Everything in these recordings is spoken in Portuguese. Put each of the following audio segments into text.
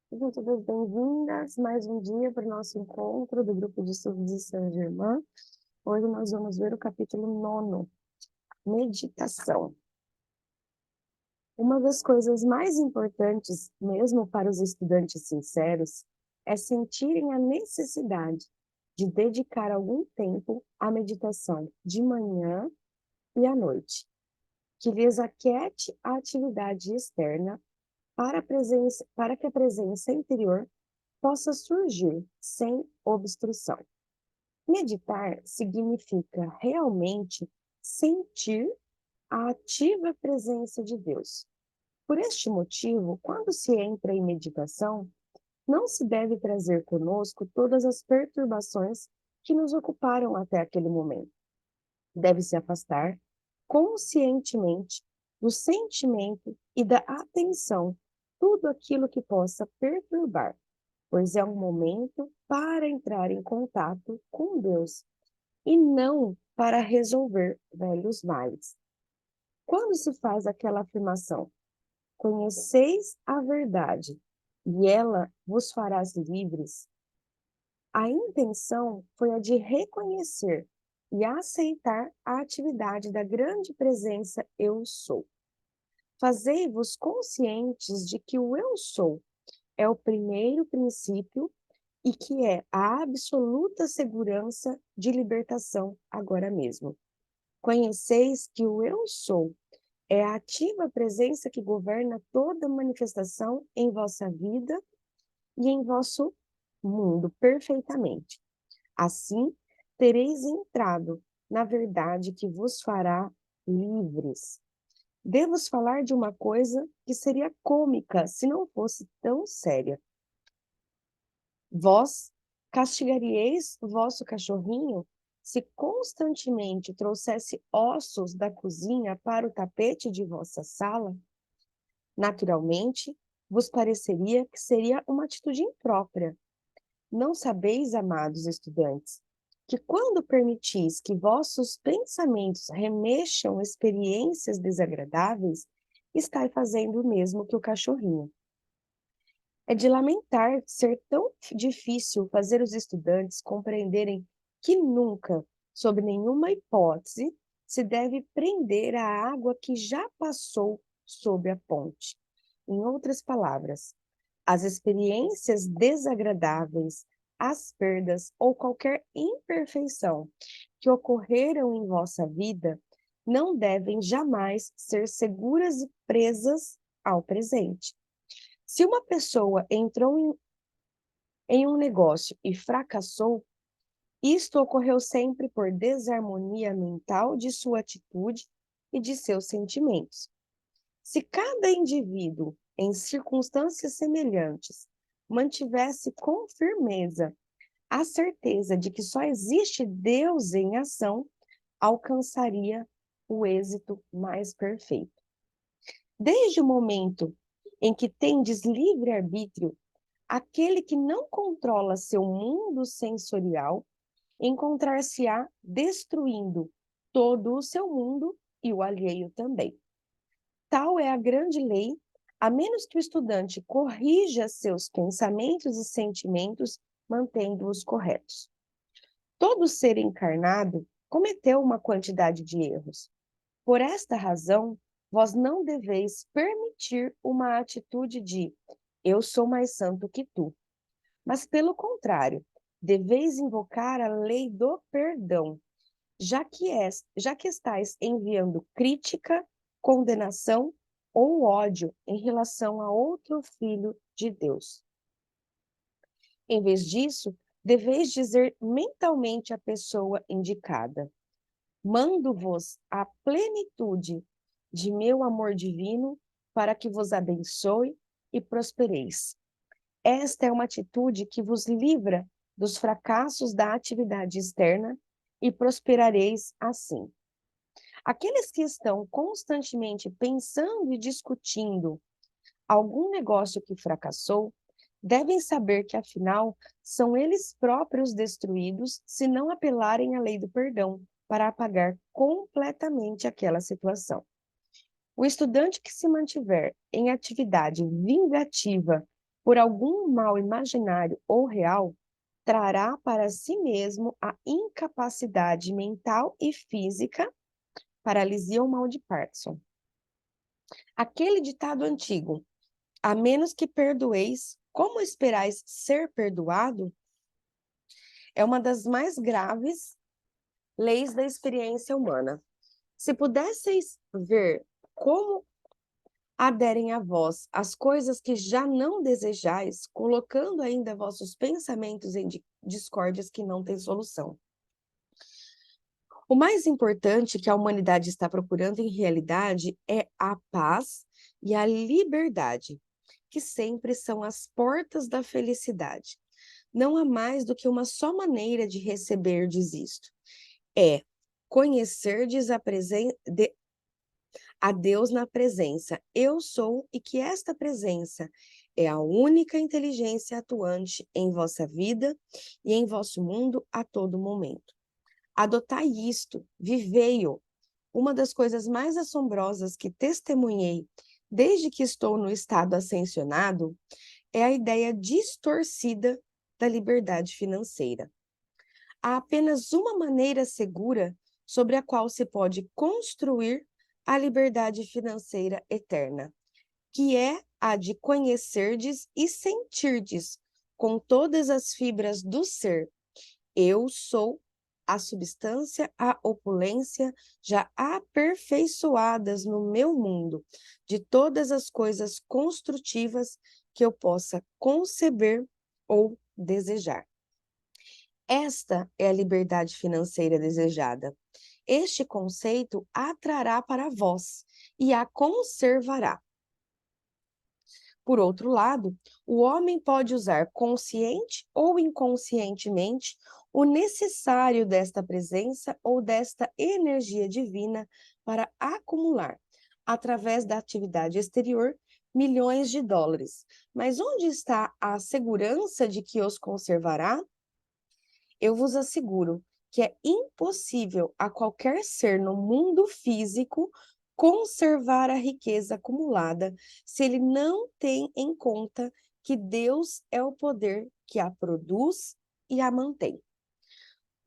Sejam todas bem-vindas mais um dia para o nosso encontro do Grupo de Estudos de Saint-Germain. Hoje nós vamos ver o capítulo 9, Meditação. Uma das coisas mais importantes, mesmo para os estudantes sinceros, é sentirem a necessidade de dedicar algum tempo à meditação de manhã e à noite, que lhes aquiete a atividade externa para que a presença interior possa surgir sem obstrução. Meditar significa realmente sentir a ativa presença de Deus. Por este motivo, quando se entra em meditação, não se deve trazer conosco todas as perturbações que nos ocuparam até aquele momento. Deve-se afastar conscientemente do sentimento e da atenção tudo aquilo que possa perturbar, pois é um momento para entrar em contato com Deus e não para resolver velhos males. Quando se faz aquela afirmação, conheceis a verdade e ela vos fará livres, a intenção foi a de reconhecer e aceitar a atividade da grande presença Eu Sou. Fazei-vos conscientes de que o Eu Sou é o primeiro princípio e que é a absoluta segurança de libertação agora mesmo. Conheceis que o Eu Sou é a ativa presença que governa toda manifestação em vossa vida e em vosso mundo perfeitamente. Assim, tereis entrado na verdade que vos fará livres. Devo falar de uma coisa que seria cômica se não fosse tão séria. Vós castigaríeis vosso cachorrinho se constantemente trouxesse ossos da cozinha para o tapete de vossa sala? Naturalmente, vos pareceria que seria uma atitude imprópria. Não sabeis, amados estudantes, que quando permitis que vossos pensamentos remexam experiências desagradáveis, estai fazendo o mesmo que o cachorrinho. É de lamentar ser tão difícil fazer os estudantes compreenderem que nunca, sob nenhuma hipótese, se deve prender a água que já passou sob a ponte. Em outras palavras, as experiências desagradáveis, as perdas ou qualquer imperfeição que ocorreram em vossa vida não devem jamais ser seguras e presas ao presente. Se uma pessoa entrou em um negócio e fracassou, isto ocorreu sempre por desarmonia mental de sua atitude e de seus sentimentos. Se cada indivíduo, em circunstâncias semelhantes, mantivesse com firmeza a certeza de que só existe Deus em ação, alcançaria o êxito mais perfeito. Desde o momento em que tendes livre-arbítrio, aquele que não controla seu mundo sensorial encontrar-se-á destruindo todo o seu mundo e o alheio também. Tal é a grande lei, a menos que o estudante corrija seus pensamentos e sentimentos, mantendo-os corretos. Todo ser encarnado cometeu uma quantidade de erros. Por esta razão, vós não deveis permitir uma atitude de eu sou mais santo que tu, mas pelo contrário, deveis invocar a lei do perdão, já que estáis enviando crítica, condenação ou ódio em relação a outro filho de Deus. Em vez disso, deveis dizer mentalmente à pessoa indicada: mando-vos a plenitude de meu amor divino para que vos abençoe e prospereis. Esta é uma atitude que vos livra dos fracassos da atividade externa e prosperareis assim. Aqueles que estão constantemente pensando e discutindo algum negócio que fracassou, devem saber que, afinal, são eles próprios destruídos se não apelarem à lei do perdão para apagar completamente aquela situação. O estudante que se mantiver em atividade vingativa por algum mal imaginário ou real, trará para si mesmo a incapacidade mental e física, paralisia ou mal de Parkinson. Aquele ditado antigo, a menos que perdoeis, como esperais ser perdoado, é uma das mais graves leis da experiência humana. Se pudesseis ver como aderem a vós as coisas que já não desejais, colocando ainda vossos pensamentos em discórdias que não têm solução. O mais importante que a humanidade está procurando em realidade é a paz e a liberdade, que sempre são as portas da felicidade. Não há mais do que uma só maneira de receberdes isto. É conhecerdes a Deus na presença. Eu sou, e que esta presença é a única inteligência atuante em vossa vida e em vosso mundo a todo momento. Adotai isto, vivei-o. Uma das coisas mais assombrosas que testemunhei desde que estou no estado ascensionado é a ideia distorcida da liberdade financeira. Há apenas uma maneira segura sobre a qual se pode construir a liberdade financeira eterna, que é a de conhecerdes e sentirdes com todas as fibras do ser. Eu sou a substância, a opulência já aperfeiçoadas no meu mundo, de todas as coisas construtivas que eu possa conceber ou desejar. Esta é a liberdade financeira desejada. Este conceito a atrará para vós e a conservará. Por outro lado, o homem pode usar consciente ou inconscientemente o necessário desta presença ou desta energia divina para acumular, através da atividade exterior, milhões de dólares. Mas onde está a segurança de que os conservará? Eu vos asseguro que é impossível a qualquer ser no mundo físico conservar a riqueza acumulada se ele não tem em conta que Deus é o poder que a produz e a mantém.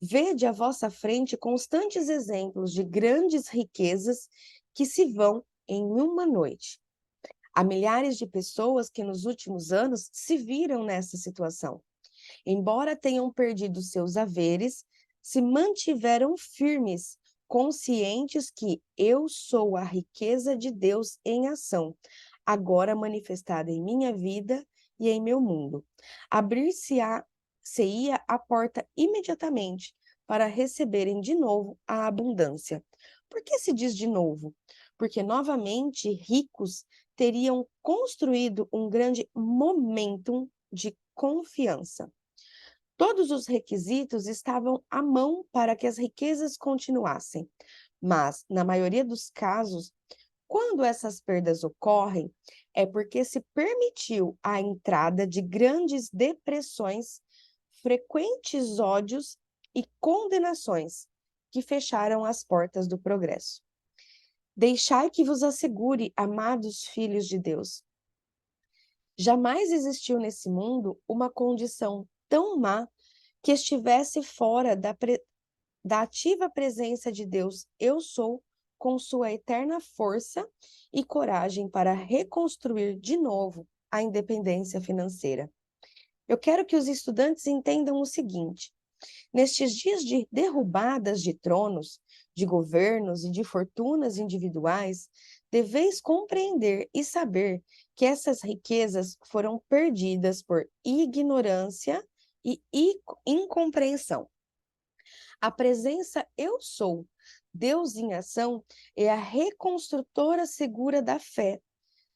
Vede à vossa frente constantes exemplos de grandes riquezas que se vão em uma noite. Há milhares de pessoas que nos últimos anos se viram nessa situação. Embora tenham perdido seus haveres, se mantiveram firmes, conscientes que eu sou a riqueza de Deus em ação, agora manifestada em minha vida e em meu mundo. Abrir-se-ia a porta imediatamente para receberem de novo a abundância. Por que se diz de novo? Porque novamente ricos teriam construído um grande momentum de confiança. Todos os requisitos estavam à mão para que as riquezas continuassem, mas, na maioria dos casos, quando essas perdas ocorrem, é porque se permitiu a entrada de grandes depressões, frequentes ódios e condenações que fecharam as portas do progresso. Deixai que vos assegure, amados filhos de Deus, jamais existiu nesse mundo uma condição tão má que estivesse fora da ativa presença de Deus, eu sou, com sua eterna força e coragem para reconstruir de novo a independência financeira. Eu quero que os estudantes entendam o seguinte: nestes dias de derrubadas de tronos, de governos e de fortunas individuais, deveis compreender e saber que essas riquezas foram perdidas por ignorância e incompreensão. A presença eu sou, Deus em ação, é a reconstrutora segura da fé,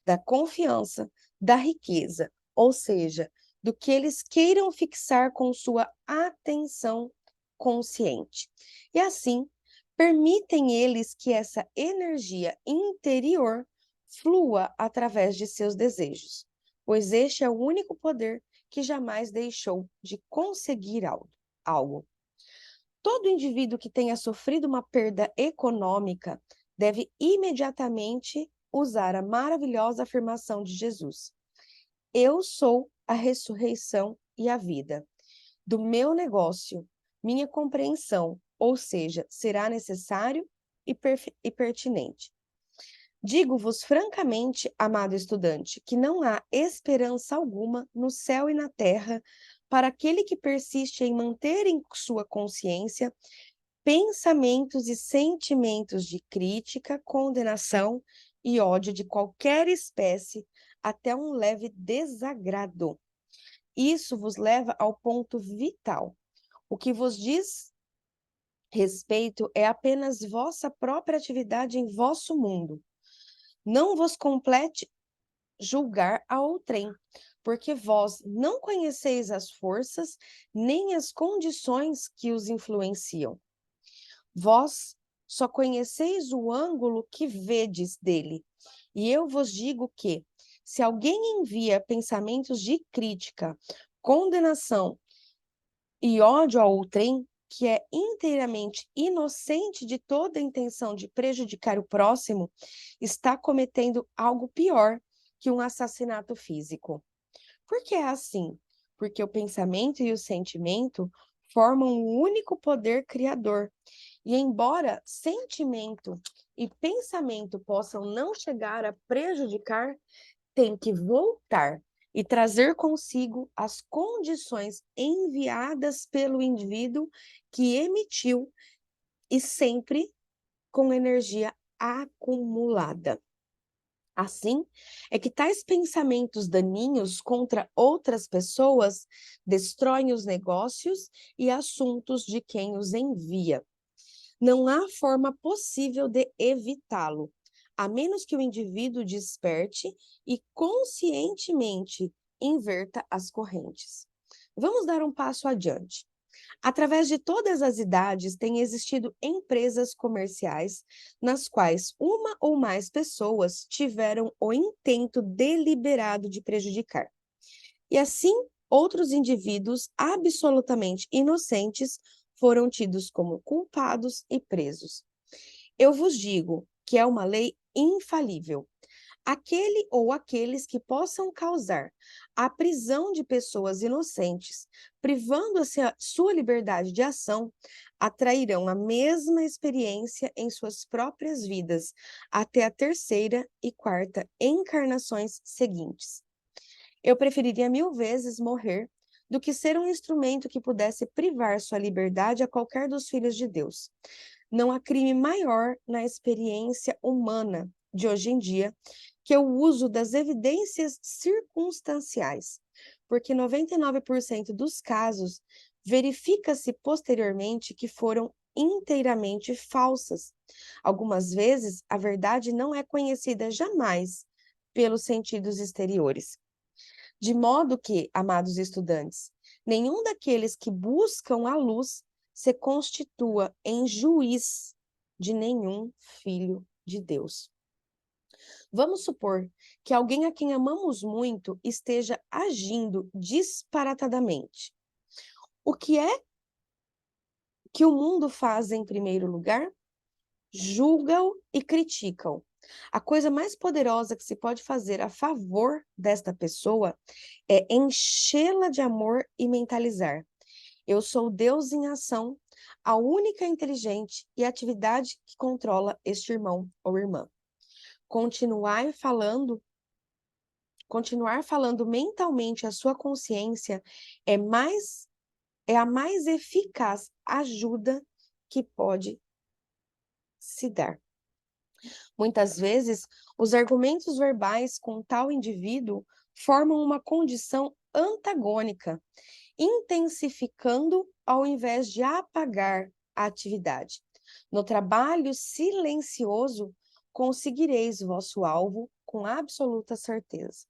da confiança, da riqueza, ou seja, do que eles queiram fixar com sua atenção consciente. E assim, permitem eles que essa energia interior flua através de seus desejos, pois este é o único poder que jamais deixou de conseguir algo. Todo indivíduo que tenha sofrido uma perda econômica deve imediatamente usar a maravilhosa afirmação de Jesus: eu sou a ressurreição e a vida. Do meu negócio, minha compreensão, ou seja, será necessário e pertinente. Digo-vos francamente, amado estudante, que não há esperança alguma no céu e na terra para aquele que persiste em manter em sua consciência pensamentos e sentimentos de crítica, condenação e ódio de qualquer espécie, até um leve desagrado. Isso vos leva ao ponto vital. O que vos diz respeito é apenas vossa própria atividade em vosso mundo. Não vos complete julgar a outrem, porque vós não conheceis as forças nem as condições que os influenciam. Vós só conheceis o ângulo que vedes dele. E eu vos digo que, se alguém envia pensamentos de crítica, condenação e ódio a outrem, que é inteiramente inocente de toda intenção de prejudicar o próximo, está cometendo algo pior que um assassinato físico. Por que é assim? Porque o pensamento e o sentimento formam um único poder criador. E embora sentimento e pensamento possam não chegar a prejudicar, tem que voltar e trazer consigo as condições enviadas pelo indivíduo que emitiu e sempre com energia acumulada. Assim, é que tais pensamentos daninhos contra outras pessoas destroem os negócios e assuntos de quem os envia. Não há forma possível de evitá-lo, a menos que o indivíduo desperte e conscientemente inverta as correntes. Vamos dar um passo adiante. Através de todas as idades, têm existido empresas comerciais nas quais uma ou mais pessoas tiveram o intento deliberado de prejudicar. E assim, outros indivíduos absolutamente inocentes foram tidos como culpados e presos. Eu vos digo que é uma lei infalível. Aquele ou aqueles que possam causar a prisão de pessoas inocentes, privando-se a sua liberdade de ação, atrairão a mesma experiência em suas próprias vidas, até a terceira e quarta encarnações seguintes. Eu preferiria 1000 vezes morrer do que ser um instrumento que pudesse privar sua liberdade a qualquer dos filhos de Deus. Não há crime maior na experiência humana de hoje em dia que o uso das evidências circunstanciais, porque 99% dos casos verifica-se posteriormente que foram inteiramente falsas. Algumas vezes, a verdade não é conhecida jamais pelos sentidos exteriores. De modo que, amados estudantes, nenhum daqueles que buscam a luz se constitua em juiz de nenhum filho de Deus. Vamos supor que alguém a quem amamos muito esteja agindo disparatadamente. O que é que o mundo faz em primeiro lugar? Julga-o e critica-o. A coisa mais poderosa que se pode fazer a favor desta pessoa é enchê-la de amor e mentalizar: eu sou Deus em ação, a única inteligente e atividade que controla este irmão ou irmã. Continuar falando mentalmente a sua consciência é a mais eficaz ajuda que pode se dar. Muitas vezes, os argumentos verbais com tal indivíduo formam uma condição antagônica, intensificando ao invés de apagar a atividade. No trabalho silencioso, conseguireis vosso alvo com absoluta certeza.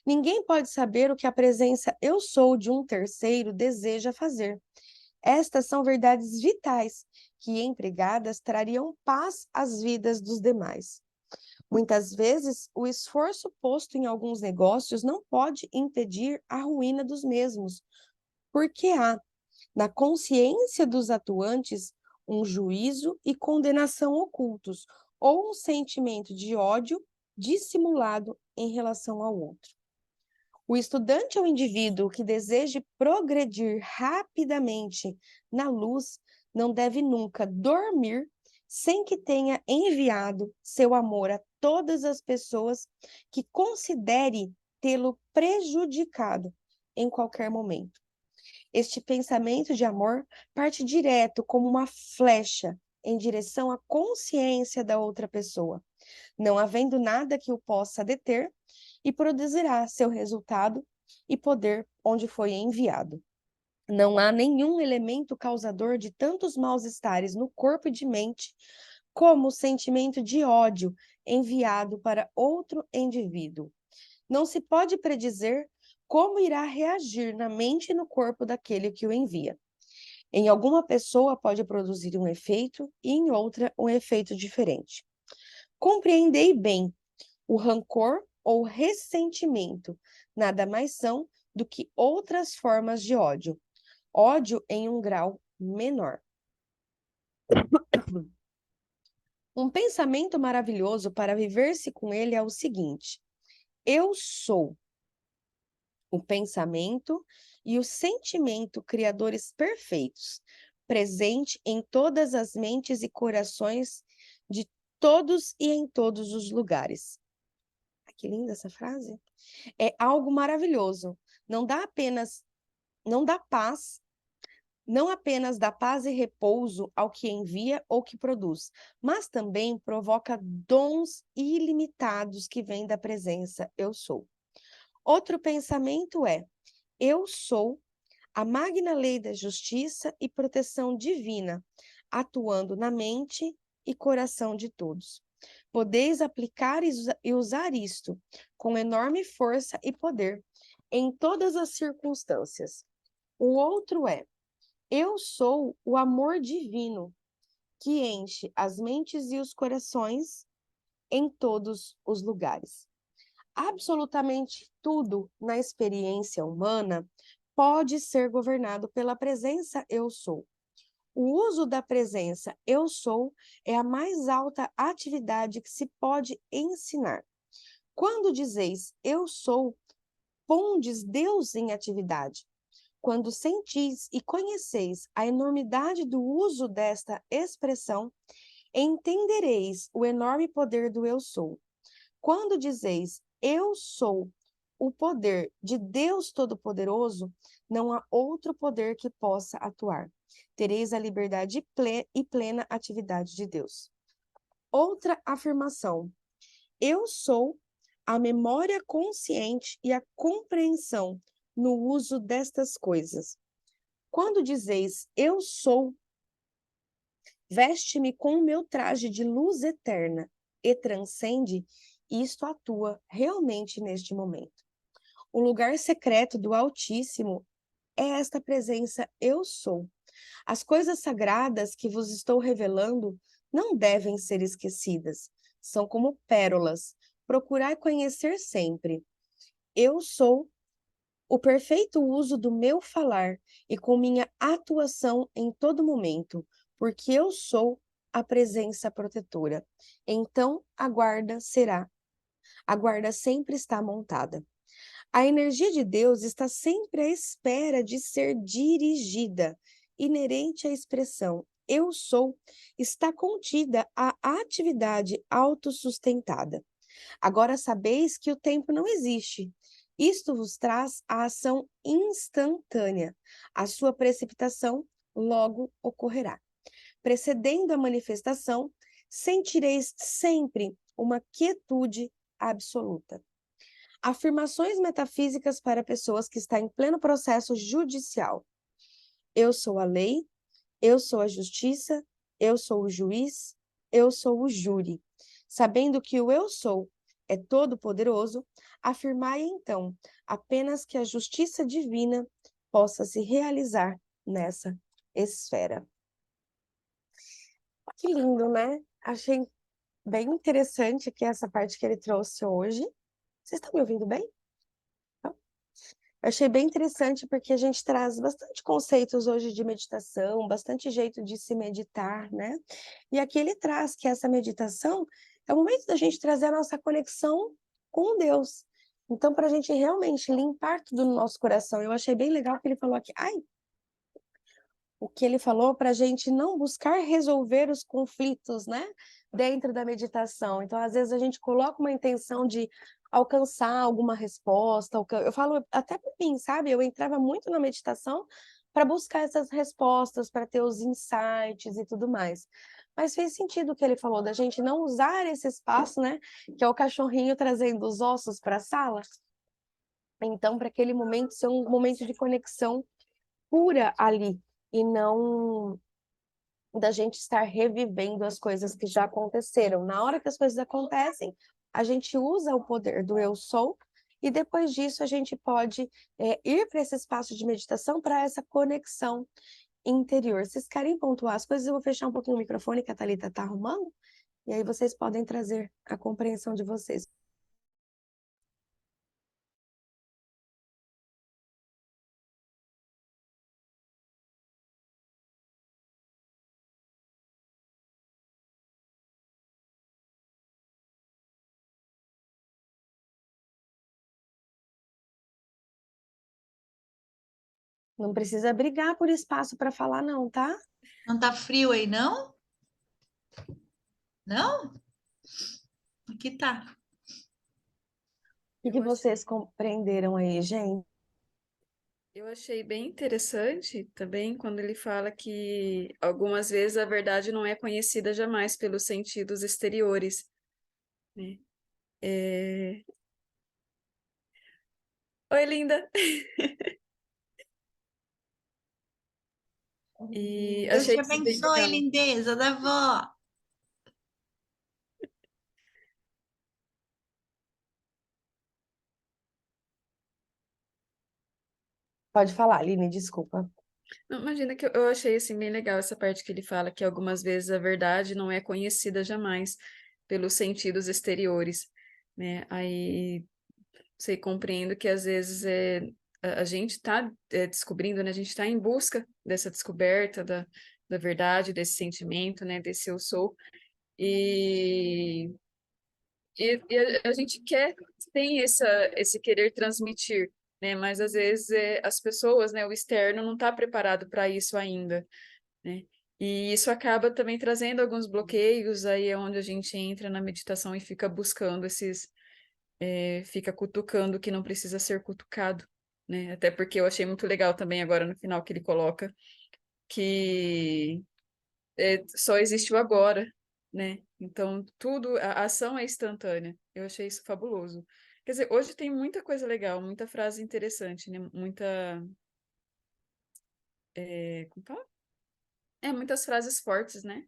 Ninguém pode saber o que a presença eu sou de um terceiro deseja fazer. Estas são verdades vitais que, empregadas, trariam paz às vidas dos demais. Muitas vezes, o esforço posto em alguns negócios não pode impedir a ruína dos mesmos, porque há, na consciência dos atuantes, um juízo e condenação ocultos, ou um sentimento de ódio dissimulado em relação ao outro. O estudante ou indivíduo que deseje progredir rapidamente na luz não deve nunca dormir sem que tenha enviado seu amor a todas as pessoas que considere tê-lo prejudicado em qualquer momento. Este pensamento de amor parte direto como uma flecha em direção à consciência da outra pessoa, não havendo nada que o possa deter, e produzirá seu resultado e poder onde foi enviado. Não há nenhum elemento causador de tantos maus-estares no corpo e de mente como o sentimento de ódio enviado para outro indivíduo. Não se pode predizer como irá reagir na mente e no corpo daquele que o envia. Em alguma pessoa pode produzir um efeito e em outra um efeito diferente. Compreendei bem, o rancor ou ressentimento nada mais são do que outras formas de ódio. Ódio em um grau menor. Um pensamento maravilhoso para viver-se com ele é o seguinte: eu sou. O pensamento e o sentimento criadores perfeitos, presente em todas as mentes e corações de todos e em todos os lugares. Que linda essa frase. É algo maravilhoso. Não dá paz, não apenas dá paz e repouso ao que envia ou que produz, mas também provoca dons ilimitados que vêm da presença eu sou. Outro pensamento é: eu sou a magna lei da justiça e proteção divina, atuando na mente e coração de todos. Podeis aplicar e usar isto com enorme força e poder em todas as circunstâncias. O outro é: eu sou o amor divino que enche as mentes e os corações em todos os lugares. Absolutamente tudo na experiência humana pode ser governado pela presença eu sou. O uso da presença eu sou é a mais alta atividade que se pode ensinar. Quando dizeis eu sou, pondes Deus em atividade. Quando sentis e conheceis a enormidade do uso desta expressão, entendereis o enorme poder do eu sou. Quando dizeis eu sou o poder de Deus Todo-Poderoso, não há outro poder que possa atuar. Tereis a liberdade e plena atividade de Deus. Outra afirmação: eu sou a memória consciente e a compreensão no uso destas coisas. Quando dizeis eu sou, veste-me com o meu traje de luz eterna e transcende, isto atua realmente neste momento. O lugar secreto do Altíssimo é esta presença eu sou. As coisas sagradas que vos estou revelando não devem ser esquecidas. São como pérolas. Procurai conhecer sempre. Eu sou o perfeito uso do meu falar e com minha atuação em todo momento, porque eu sou a presença protetora. Então a guarda sempre está montada. A energia de Deus está sempre à espera de ser dirigida. Inerente à expressão eu sou, está contida a atividade autossustentada. Agora sabeis que o tempo não existe. Isto vos traz a ação instantânea. A sua precipitação logo ocorrerá. Precedendo a manifestação, sentireis sempre uma quietude absoluta. Afirmações metafísicas para pessoas que estão em pleno processo judicial. Eu sou a lei, eu sou a justiça, eu sou o juiz, eu sou o júri. Sabendo que o eu sou é todo-poderoso, afirmai então apenas que a justiça divina possa se realizar nessa esfera. Que lindo, né? Achei bem interessante aqui essa parte que ele trouxe hoje. Vocês estão me ouvindo bem? Eu achei bem interessante porque a gente traz bastante conceitos hoje de meditação, bastante jeito de se meditar, né? E aqui ele traz que essa meditação é o momento da gente trazer a nossa conexão com Deus. Então, para a gente realmente limpar tudo no nosso coração, eu achei bem legal que ele falou aqui, o que ele falou para a gente não buscar resolver os conflitos, né, dentro da meditação. Então, às vezes, a gente coloca uma intenção de alcançar alguma resposta, eu falo até para mim, sabe, eu entrava muito na meditação para buscar essas respostas, para ter os insights e tudo mais. Mas fez sentido o que ele falou, da gente não usar esse espaço, né, que é o cachorrinho trazendo os ossos para a sala. Então, para aquele momento ser um momento de conexão pura ali, e não da gente estar revivendo as coisas que já aconteceram. Na hora que as coisas acontecem, a gente usa o poder do eu sou, e depois disso a gente pode ir para esse espaço de meditação para essa conexão interior. Vocês querem pontuar as coisas? Eu vou fechar um pouquinho o microfone que a Thalita está arrumando, e aí vocês podem trazer a compreensão de vocês. Não precisa brigar por espaço para falar, não, tá? Não tá frio aí, não? Não? Aqui tá. O que vocês compreenderam aí, gente? Eu achei bem interessante também quando ele fala que algumas vezes a verdade não é conhecida jamais pelos sentidos exteriores, né? É... Oi, linda! E Deus achei te isso bem abençoe, legal. lindeza da avó. Pode falar, Aline, desculpa. Não, imagina que eu achei assim bem legal essa parte que ele fala que algumas vezes a verdade não é conhecida jamais pelos sentidos exteriores, né? Aí você compreendo que às vezes a gente está descobrindo, né? A gente está em busca dessa descoberta da verdade, desse sentimento, né? Desse eu sou. E, a gente tem esse querer transmitir, né? Mas às vezes as pessoas, né? O externo não está preparado para isso ainda, né? E isso acaba também trazendo alguns bloqueios, aí é onde a gente entra na meditação e fica buscando fica cutucando o que não precisa ser cutucado, né? Até porque eu achei muito legal também agora no final que ele coloca que só existe o agora, né? Então tudo, a ação é instantânea. Eu achei isso fabuloso. Quer dizer, hoje tem muita coisa legal, muita frase interessante, né? Como fala? Muitas frases fortes, né?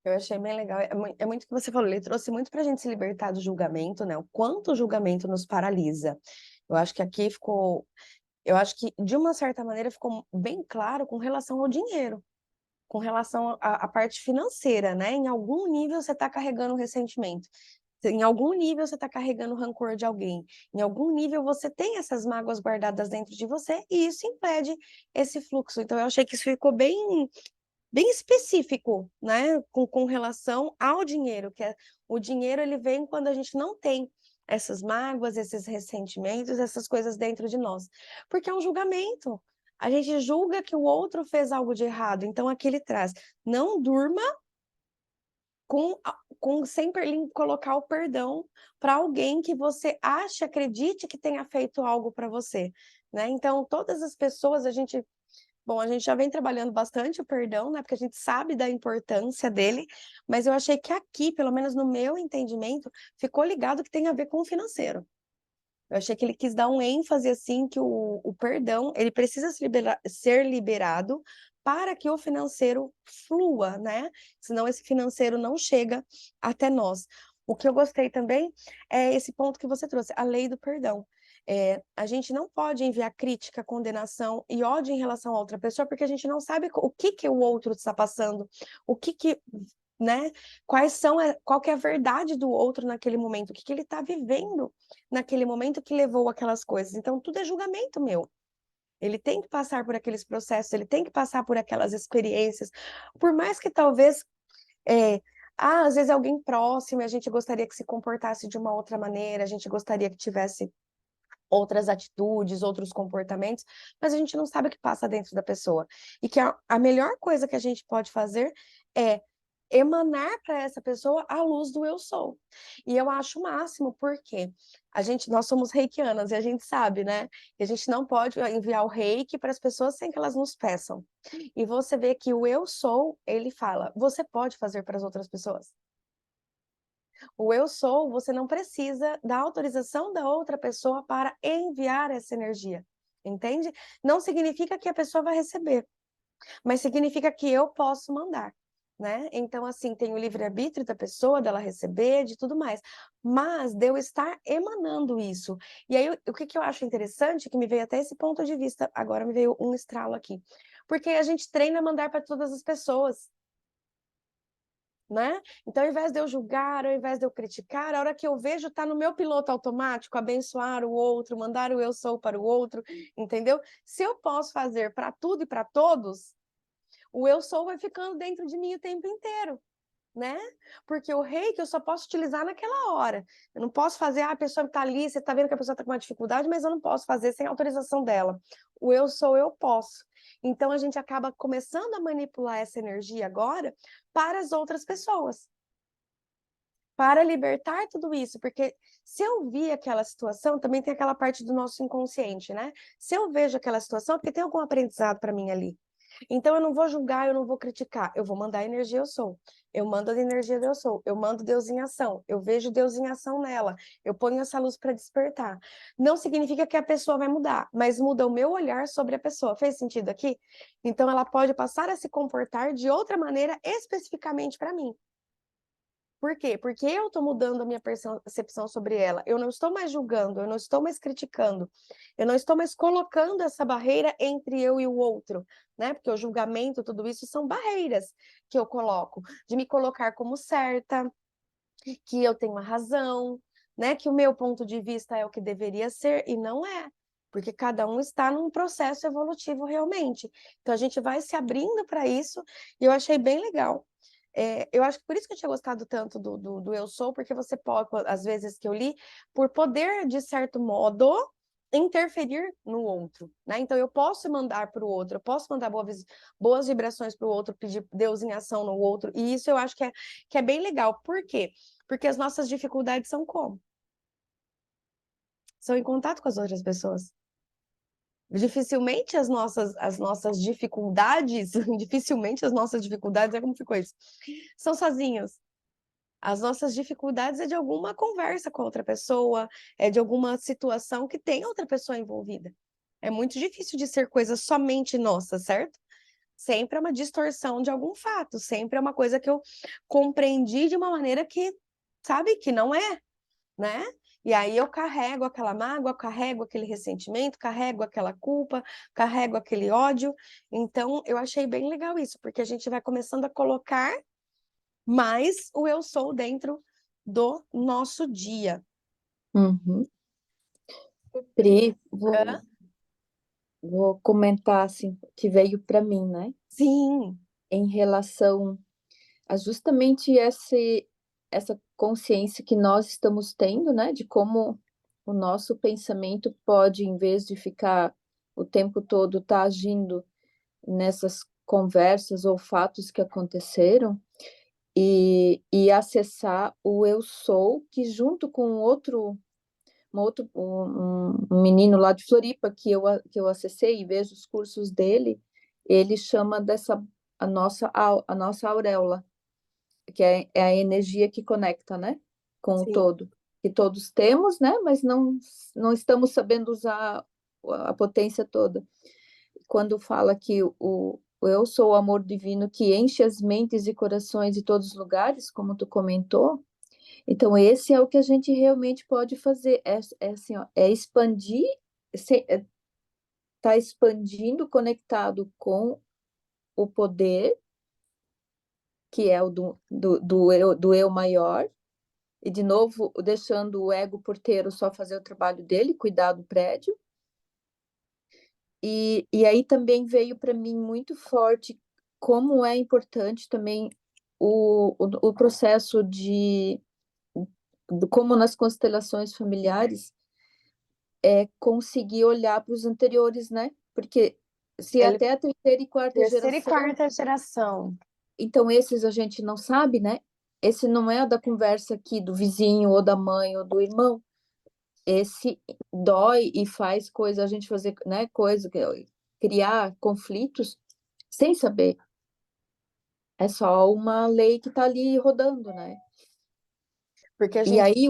Eu achei bem legal. É muito o que você falou, ele trouxe muito para a gente se libertar do julgamento, né? O quanto o julgamento nos paralisa. Eu acho que aqui ficou. Eu acho que, de uma certa maneira, ficou bem claro com relação ao dinheiro, com relação à parte financeira, né? Em algum nível você está carregando ressentimento. Em algum nível você está carregando o rancor de alguém. Em algum nível você tem essas mágoas guardadas dentro de você e isso impede esse fluxo. Então, eu achei que isso ficou bem específico, né, com relação ao dinheiro, o dinheiro ele vem quando a gente não tem essas mágoas, esses ressentimentos, essas coisas dentro de nós, porque é um julgamento. A gente julga que o outro fez algo de errado, então aqui ele traz, não durma sem colocar o perdão para alguém que você acha, acredite que tenha feito algo para você, né? Então, todas as pessoas, Bom, a gente já vem trabalhando bastante o perdão, né? Porque a gente sabe da importância dele, mas eu achei que aqui, pelo menos no meu entendimento, ficou ligado que tem a ver com o financeiro. Eu achei que ele quis dar um ênfase assim que o perdão ele precisa ser liberado para que o financeiro flua, né? Senão esse financeiro não chega até nós. O que eu gostei também é esse ponto que você trouxe, a lei do perdão. A gente não pode enviar crítica, condenação e ódio em relação a outra pessoa, porque a gente não sabe o que que o outro está passando, o que, né? Qual que é a verdade do outro naquele momento, o que que ele está vivendo naquele momento que levou aquelas coisas. Então, tudo é julgamento meu. Ele tem que passar por aqueles processos, ele tem que passar por aquelas experiências, por mais que talvez é, às vezes é alguém próximo e a gente gostaria que se comportasse de uma outra maneira, a gente gostaria que tivesse outras atitudes, outros comportamentos, mas a gente não sabe o que passa dentro da pessoa. E que a melhor coisa que a gente pode fazer é emanar para essa pessoa a luz do eu sou. E eu acho o máximo, porque nós somos reikianas e a gente sabe, né? Que a gente não pode enviar o reiki para as pessoas sem que elas nos peçam. E você vê que o eu sou, ele fala, você pode fazer para as outras pessoas. O eu sou, você não precisa da autorização da outra pessoa para enviar essa energia, entende? Não significa que a pessoa vai receber, mas significa que eu posso mandar, né? Então, assim, tem o livre-arbítrio da pessoa, dela receber, de tudo mais, mas de eu estar emanando isso. E aí, o que eu acho interessante, que me veio até esse ponto de vista, agora me veio um estralo aqui, porque a gente treina a mandar para todas as pessoas, né? Então, ao invés de eu julgar, ao invés de eu criticar, a hora que eu vejo, tá no meu piloto automático, abençoar o outro, mandar o eu sou para o outro, entendeu? Se eu posso fazer para tudo e para todos, o eu sou vai ficando dentro de mim o tempo inteiro, né? Porque o reiki eu só posso utilizar naquela hora. Eu não posso fazer, a pessoa está ali, você está vendo que a pessoa está com uma dificuldade, mas eu não posso fazer sem autorização dela. O eu sou, eu posso. Então a gente acaba começando a manipular essa energia agora para as outras pessoas. Para libertar tudo isso, porque se eu vi aquela situação, também tem aquela parte do nosso inconsciente, né? Se eu vejo aquela situação, é porque tem algum aprendizado para mim ali. Então eu não vou julgar, eu não vou criticar, eu vou mandar a energia eu sou. Eu mando a energia do eu sou, eu mando Deus em ação, eu vejo Deus em ação nela, eu ponho essa luz para despertar. Não significa que a pessoa vai mudar, mas muda o meu olhar sobre a pessoa. Fez sentido aqui? Então ela pode passar a se comportar de outra maneira especificamente para mim. Por quê? Porque eu estou mudando a minha percepção sobre ela. Eu não estou mais julgando, eu não estou mais criticando, eu não estou mais colocando essa barreira entre eu e o outro, né? Porque o julgamento, tudo isso são barreiras que eu coloco, de me colocar como certa, que eu tenho a razão, né? Que o meu ponto de vista é o que deveria ser e não é. Porque cada um está num processo evolutivo realmente. Então a gente vai se abrindo para isso, e eu achei bem legal. Eu acho que por isso que eu tinha gostado tanto do Eu Sou, porque você pode, às vezes que eu li, por poder, de certo modo, interferir no outro, né? Então eu posso mandar para o outro, eu posso mandar boas vibrações para o outro, pedir Deus em ação no outro, e isso eu acho que é bem legal. Por quê? Porque as nossas dificuldades são como? São em contato com as outras pessoas. Dificilmente as nossas dificuldades, dificilmente as nossas dificuldades, é como ficou isso, são sozinhos. As nossas dificuldades é de alguma conversa com outra pessoa, é de alguma situação que tem outra pessoa envolvida. É muito difícil de ser coisa somente nossa, certo? Sempre é uma distorção de algum fato, sempre é uma coisa que eu compreendi de uma maneira que, sabe, que não é, né? E aí eu carrego aquela mágoa, carrego aquele ressentimento, carrego aquela culpa, carrego aquele ódio. Então, eu achei bem legal isso, porque a gente vai começando a colocar mais o eu sou dentro do nosso dia. Uhum. Pri, Hã? vou comentar assim que veio para mim, né? Sim, Em relação a justamente essa consciência que nós estamos tendo, né? De como o nosso pensamento pode, em vez de ficar o tempo todo tá agindo nessas conversas ou fatos que aconteceram, e acessar o eu sou, que junto com um menino lá de Floripa que eu acessei e vejo os cursos dele, ele chama a nossa auréola, que é a energia que conecta, né, com o sim, todo, que todos temos, né, mas não estamos sabendo usar a potência toda. Quando fala que o eu sou o amor divino que enche as mentes e corações de todos os lugares, como tu comentou, então, esse é o que a gente realmente pode fazer, assim, ó, expandir, tá expandindo, conectado com o poder, que é o do eu maior, e de novo, deixando o ego porteiro só fazer o trabalho dele, cuidar do prédio. E aí também veio para mim muito forte como é importante também o processo de como nas constelações familiares é conseguir olhar para os anteriores, né? Porque se Ele- até a terceira e quarta Terceira e geração, quarta geração. então esses a gente não sabe, né? Esse não é da conversa aqui do vizinho, ou da mãe, ou do irmão. Esse dói e faz coisa, a gente fazer, né, coisa, criar conflitos sem saber. É só uma lei que está ali rodando, né? Porque a E gente. aí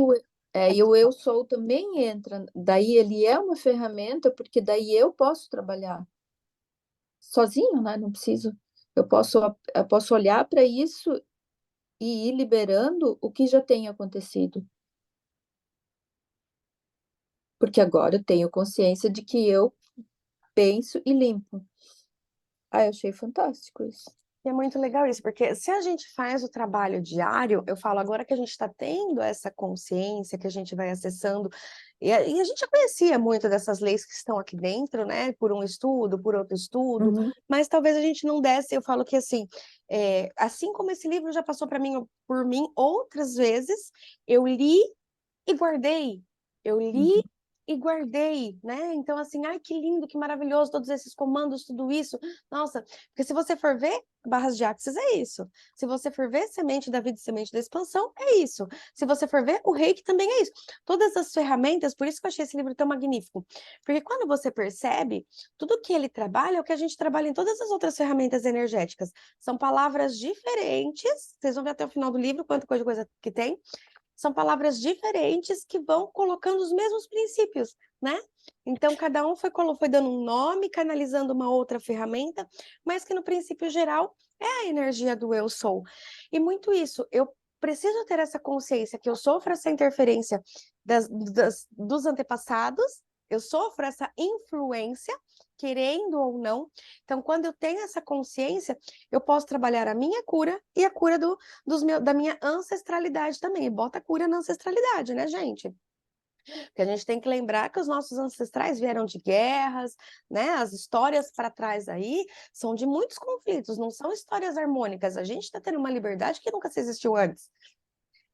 e o eu sou também entra, daí ele é uma ferramenta, porque daí eu posso trabalhar sozinho, né? Não preciso, eu posso olhar para isso e ir liberando o que já tem acontecido. Porque agora eu tenho consciência de que eu penso e limpo. Ah, eu achei fantástico isso. E é muito legal isso, porque se a gente faz o trabalho diário, eu falo agora que a gente está tendo essa consciência, que a gente vai acessando, e a gente já conhecia muito dessas leis que estão aqui dentro, né? Por um estudo, por outro estudo, Uhum. mas talvez a gente não desse, eu falo que assim, assim como esse livro já passou para mim, por mim, outras vezes, eu li e guardei. Eu li Uhum. e guardei, né? Então, assim, ai, que lindo, que maravilhoso, todos esses comandos, tudo isso. Nossa, porque se você for ver, barras de Axis é isso. Se você for ver Semente da Vida e Semente da Expansão, é isso. Se você for ver, o Reiki também é isso. Todas as ferramentas, por isso que eu achei esse livro tão magnífico. Porque quando você percebe, tudo que ele trabalha é o que a gente trabalha em todas as outras ferramentas energéticas. São palavras diferentes, vocês vão ver até o final do livro quanta coisa que tem, são palavras diferentes que vão colocando os mesmos princípios, né? Então, cada um foi dando um nome, canalizando uma outra ferramenta, mas que no princípio geral é a energia do eu sou. E muito isso, eu preciso ter essa consciência que eu sofro essa interferência dos antepassados, eu sofro essa influência, querendo ou não. Então, quando eu tenho essa consciência, eu posso trabalhar a minha cura e a cura da minha ancestralidade também. E bota cura na ancestralidade, né, gente? Porque a gente tem que lembrar que os nossos ancestrais vieram de guerras, né? As histórias para trás aí são de muitos conflitos, não são histórias harmônicas. A gente está tendo uma liberdade que nunca se existiu antes.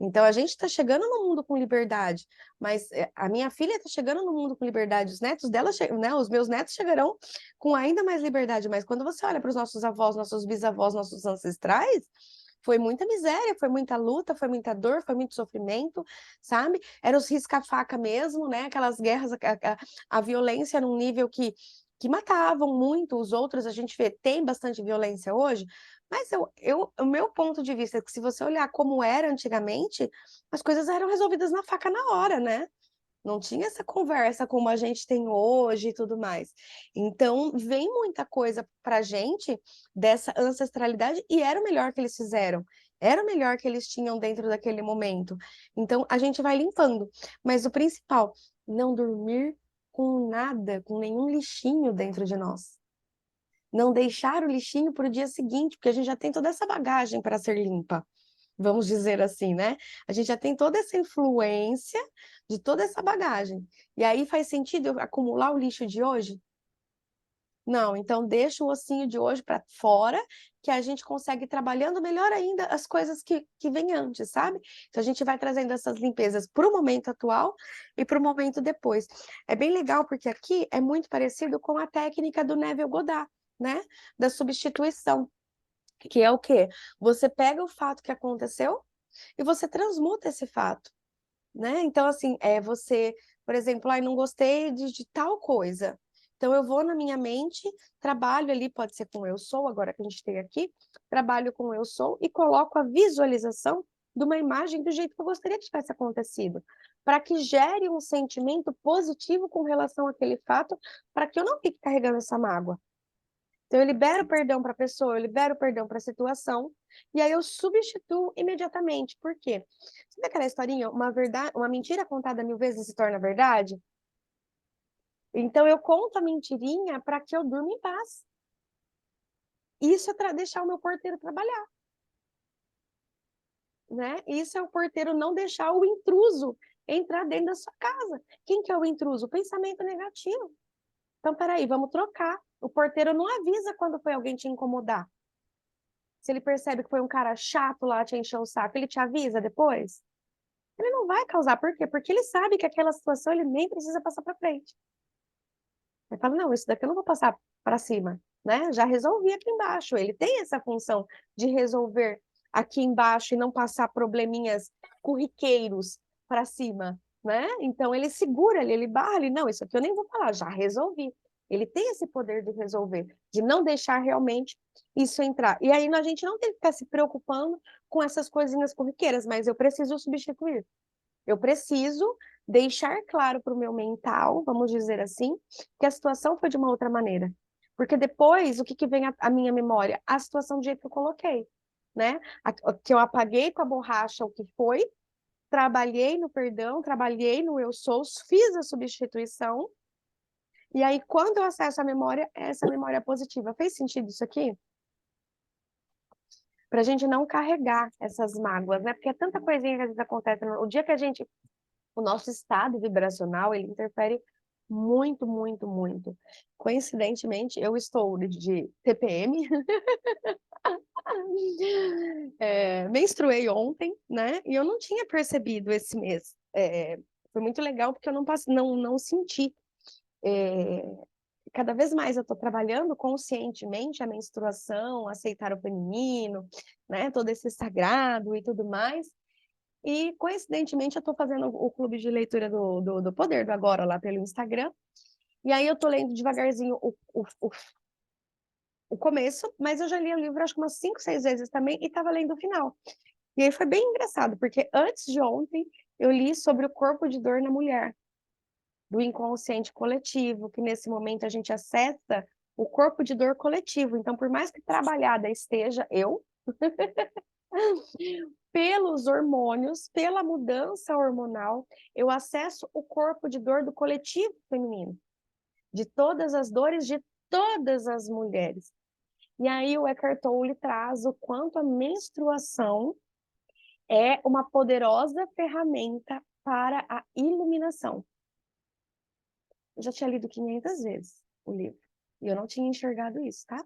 Então, a gente está chegando no mundo com liberdade, mas a minha filha está chegando no mundo com liberdade, os netos dela, né, os meus netos chegarão com ainda mais liberdade, mas quando você olha para os nossos avós, nossos bisavós, nossos ancestrais, foi muita miséria, foi muita luta, foi muita dor, foi muito sofrimento, sabe? Era os risca-faca mesmo, né? Aquelas guerras, a violência num nível que matavam muito os outros, a gente vê, tem bastante violência hoje, mas o meu ponto de vista é que se você olhar como era antigamente, as coisas eram resolvidas na faca na hora, né? Não tinha essa conversa como a gente tem hoje e tudo mais. Então, vem muita coisa pra gente dessa ancestralidade e era o melhor que eles fizeram. Era o melhor que eles tinham dentro daquele momento. Então, a gente vai limpando. Mas o principal, não dormir com nada, com nenhum lixinho dentro de nós. Não deixar o lixinho para o dia seguinte, porque a gente já tem toda essa bagagem para ser limpa, vamos dizer assim, né? A gente já tem toda essa influência de toda essa bagagem. E aí faz sentido eu acumular o lixo de hoje? Não, então deixa o ossinho de hoje para fora, que a gente consegue ir trabalhando melhor ainda as coisas que vêm antes, sabe? Então a gente vai trazendo essas limpezas para o momento atual e para o momento depois. É bem legal porque aqui é muito parecido com a técnica do Neville Goddard, né? Da substituição, que é o quê? Você pega o fato que aconteceu e você transmuta esse fato, né? Então, assim, você, por exemplo, não gostei de tal coisa. Então, eu vou na minha mente, trabalho ali, pode ser com eu sou, agora que a gente tem aqui, trabalho com eu sou e coloco a visualização de uma imagem do jeito que eu gostaria que tivesse acontecido, para que gere um sentimento positivo com relação àquele fato, para que eu não fique carregando essa mágoa. Então, eu libero perdão para a pessoa, eu libero perdão para a situação, e aí eu substituo imediatamente. Por quê? Sabe aquela historinha? Uma verdade, uma mentira contada 1000 vezes se torna verdade? Então, eu conto a mentirinha para que eu durma em paz. Isso é deixar o meu porteiro trabalhar, né? Isso é o porteiro não deixar o intruso entrar dentro da sua casa. Quem que é o intruso? O pensamento negativo. Então, peraí, vamos trocar. O porteiro não avisa quando foi alguém te incomodar. Se ele percebe que foi um cara chato lá, te encheu o saco, ele te avisa depois? Ele não vai causar. Por quê? Porque ele sabe que aquela situação ele nem precisa passar para frente. Ele fala, não, isso daqui eu não vou passar para cima, né? Já resolvi aqui embaixo. Ele tem essa função de resolver aqui embaixo e não passar probleminhas corriqueiros para cima, né? Então ele segura ali, ele barra ali, não, isso aqui eu nem vou falar, já resolvi. Ele tem esse poder de resolver, de não deixar realmente isso entrar. E aí a gente não tem que ficar se preocupando com essas coisinhas corriqueiras, mas eu preciso substituir. Eu preciso deixar claro para o meu mental, vamos dizer assim, que a situação foi de uma outra maneira. Porque depois, o que, que vem à minha memória? A situação do jeito que eu coloquei, né? Que eu apaguei com a borracha o que foi, trabalhei no perdão, trabalhei no eu sou, fiz a substituição, e aí quando eu acesso a memória, essa memória positiva. Fez sentido isso aqui? Para a gente não carregar essas mágoas, né? Porque é tanta coisinha que às vezes acontece. O dia que a gente o nosso estado vibracional, ele interfere muito, muito, muito. Coincidentemente, eu estou de TPM, menstruei ontem, né? E eu não tinha percebido esse mês. Foi muito legal porque eu não senti. Cada vez mais eu estou trabalhando conscientemente a menstruação, aceitar o feminino, né? Todo esse sagrado e tudo mais. E, coincidentemente, eu estou fazendo o clube de leitura do Poder do Agora lá pelo Instagram. E aí eu estou lendo devagarzinho o começo, mas eu já li o livro acho que umas 5, 6 vezes também e estava lendo o final. E aí foi bem engraçado, porque antes de ontem eu li sobre o corpo de dor na mulher, do inconsciente coletivo, que nesse momento a gente acessa o corpo de dor coletivo. Então, por mais que trabalhada esteja eu, pelos hormônios, pela mudança hormonal, eu acesso o corpo de dor do coletivo feminino, de todas as dores de todas as mulheres. E aí o Eckhart Tolle traz o quanto a menstruação é uma poderosa ferramenta para a iluminação. Eu já tinha lido 500 vezes o livro, e eu não tinha enxergado isso, tá?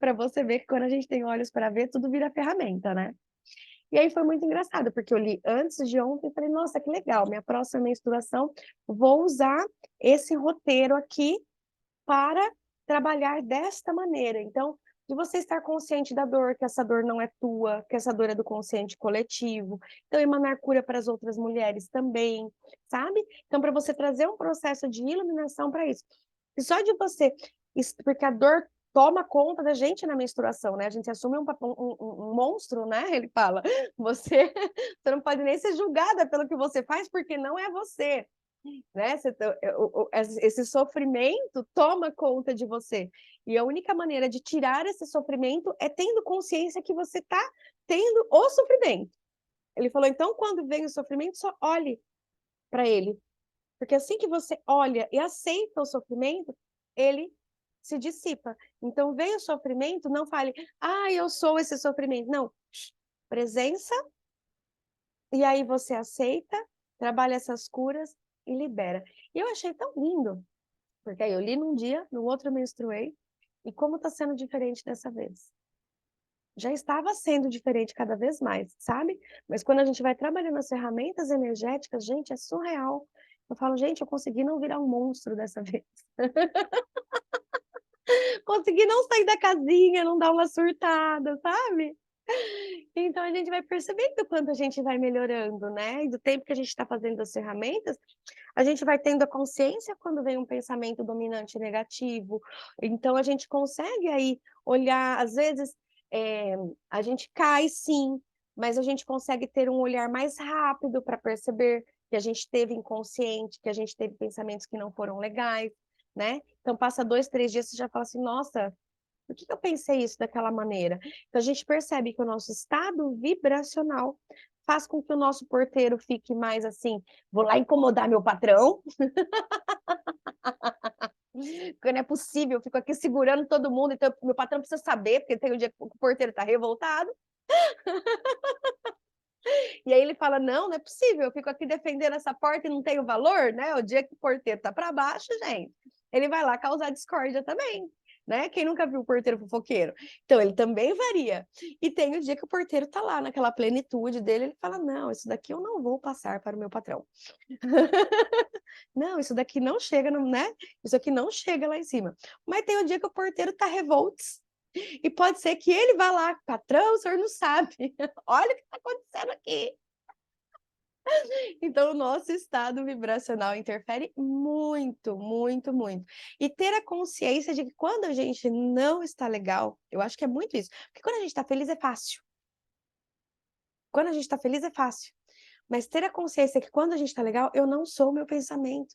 Para você ver que quando a gente tem olhos para ver, tudo vira ferramenta, né? E aí foi muito engraçado, porque eu li antes de ontem e falei, nossa, que legal, minha próxima menstruação, vou usar esse roteiro aqui para trabalhar desta maneira. Então, de você estar consciente da dor, que essa dor não é tua, que essa dor é do consciente coletivo. Então, emanar cura para as outras mulheres também, sabe? Então, para você trazer um processo de iluminação para isso. E só de você, porque a dor toma conta da gente na menstruação, né? A gente assume um monstro, né? Ele fala, você não pode nem ser julgada pelo que você faz, porque não é você, né? Esse sofrimento toma conta de você. E a única maneira de tirar esse sofrimento é tendo consciência que você está tendo o sofrimento. Ele falou, então, quando vem o sofrimento, só olhe para ele. Porque assim que você olha e aceita o sofrimento, ele se dissipa. Então, veio o sofrimento, não fale, eu sou esse sofrimento. Não, presença, e aí você aceita, trabalha essas curas e libera. E eu achei tão lindo, porque aí eu li num dia, no outro eu menstruei, e como está sendo diferente dessa vez. Já estava sendo diferente cada vez mais, sabe? Mas quando a gente vai trabalhando as ferramentas energéticas, gente, é surreal. Eu falo, gente, eu consegui não virar um monstro dessa vez. Consegui não sair da casinha, não dar uma surtada, sabe? Então a gente vai percebendo o quanto a gente vai melhorando, né? E do tempo que a gente está fazendo as ferramentas, a gente vai tendo a consciência quando vem um pensamento dominante negativo. Então a gente consegue aí olhar, às vezes a gente cai sim, mas a gente consegue ter um olhar mais rápido para perceber que a gente teve inconsciente, que a gente teve pensamentos que não foram legais, né? Então passa 2, 3 dias, você já fala assim, nossa, por que eu pensei isso daquela maneira? Então, a gente percebe que o nosso estado vibracional faz com que o nosso porteiro fique mais assim, vou lá incomodar meu patrão, porque não é possível, eu fico aqui segurando todo mundo, então meu patrão precisa saber, porque tem um dia que o porteiro está revoltado. E aí ele fala, não é possível, eu fico aqui defendendo essa porta e não tenho valor, né? O dia que o porteiro está para baixo, gente, ele vai lá causar discórdia também. né? Quem nunca viu o porteiro fofoqueiro? Então, ele também varia. E tem o dia que o porteiro tá lá, naquela plenitude dele, ele fala, não, isso daqui eu não vou passar para o meu patrão. Não, isso daqui não chega, né? Isso aqui não chega lá em cima. Mas tem o dia que o porteiro tá revoltos. E pode ser que ele vá lá, patrão, o senhor não sabe. Olha o que está acontecendo aqui. Então, o nosso estado vibracional interfere muito, muito, muito. E ter a consciência de que quando a gente não está legal, eu acho que é muito isso. Porque quando a gente está feliz é fácil. Quando a gente está feliz é fácil. Mas ter a consciência que quando a gente está legal, eu não sou o meu pensamento.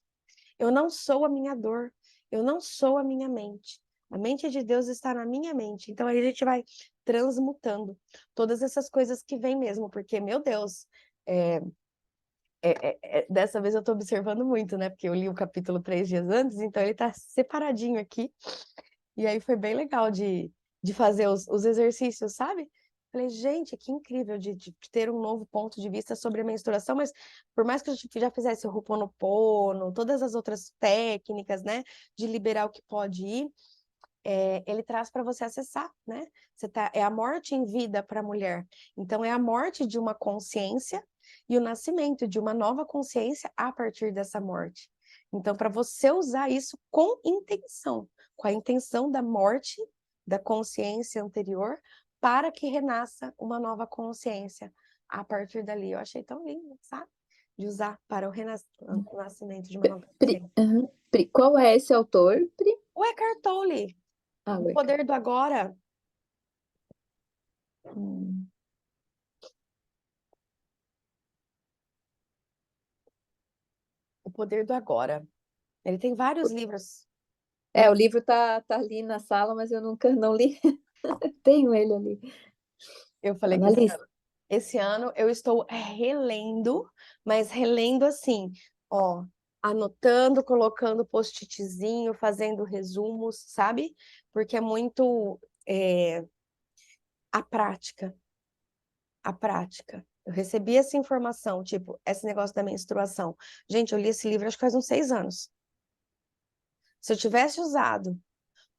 Eu não sou a minha dor. Eu não sou a minha mente. A mente de Deus está na minha mente. Então, aí a gente vai transmutando todas essas coisas que vêm mesmo. Porque, meu Deus, dessa vez eu estou observando muito, né? Porque eu li o capítulo 3 dias antes, então ele está separadinho aqui. E aí foi bem legal de fazer os exercícios, sabe? Falei, gente, que incrível de ter um novo ponto de vista sobre a menstruação, mas por mais que a gente já fizesse o Ho'oponopono, todas as outras técnicas, né, de liberar o que pode ir, ele traz para você acessar, né? É a morte em vida para a mulher. Então, é a morte de uma consciência e o nascimento de uma nova consciência a partir dessa morte. Então, para você usar isso com intenção, com a intenção da morte da consciência anterior, para que renasça uma nova consciência a partir dali. Eu achei tão lindo, sabe? De usar para o nascimento de uma nova Pri, consciência. Pri, qual é esse autor, Pri? O Eckhart Tolle, Ah, O Poder do Agora. Hum. O Poder do Agora. Ele tem vários livros. O livro tá ali na sala, mas eu nunca não li. Tenho ele ali. Eu falei Na que lista. esse ano eu estou relendo, mas relendo assim, ó, anotando, colocando post-itzinho, fazendo resumos, sabe? Porque é muito a prática. A prática. Eu recebi essa informação, tipo, esse negócio da menstruação. Gente, eu li esse livro acho que faz uns 6 anos. Se eu tivesse usado